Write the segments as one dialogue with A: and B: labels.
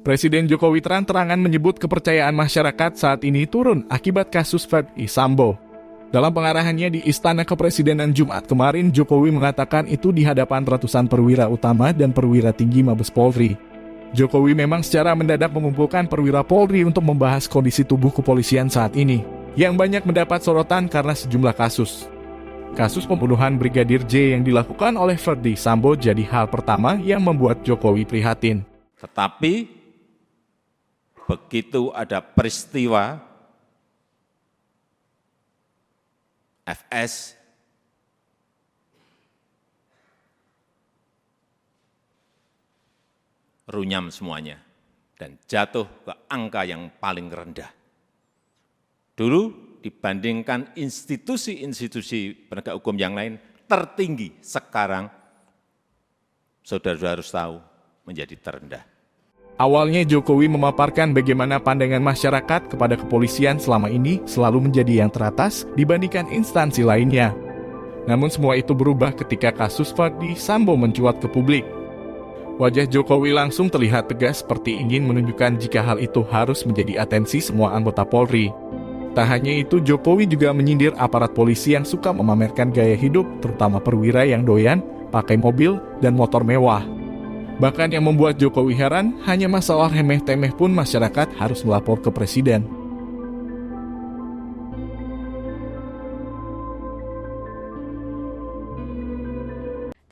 A: Presiden Jokowi terang-terangan menyebut kepercayaan masyarakat saat ini turun akibat kasus Verdi Sambo. Dalam pengarahannya di Istana Kepresidenan Jumat kemarin, Jokowi mengatakan itu di hadapan ratusan perwira utama dan perwira tinggi Mabes Polri. Jokowi memang secara mendadak mengumpulkan perwira Polri untuk membahas kondisi tubuh kepolisian saat ini, yang banyak mendapat sorotan karena sejumlah kasus. Kasus pembunuhan Brigadir J yang dilakukan oleh Verdi Sambo jadi hal pertama yang membuat Jokowi prihatin.
B: Tetapi begitu ada peristiwa FS runyam semuanya dan jatuh ke angka yang paling rendah. Dulu dibandingkan institusi-institusi penegak hukum yang lain tertinggi, sekarang saudara-saudara harus tahu menjadi terendah.
A: Awalnya Jokowi memaparkan bagaimana pandangan masyarakat kepada kepolisian selama ini selalu menjadi yang teratas dibandingkan instansi lainnya. Namun semua itu berubah ketika kasus Verdi Sambo mencuat ke publik. Wajah Jokowi langsung terlihat tegas seperti ingin menunjukkan jika hal itu harus menjadi atensi semua anggota Polri. Tak hanya itu, Jokowi juga menyindir aparat polisi yang suka memamerkan gaya hidup, terutama perwira yang doyan pakai mobil dan motor mewah. Bahkan yang membuat Jokowi heran, hanya masalah remeh-temeh pun masyarakat harus melapor ke Presiden.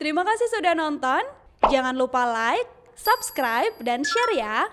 C: Terima kasih sudah nonton. Jangan lupa like, subscribe, dan share ya.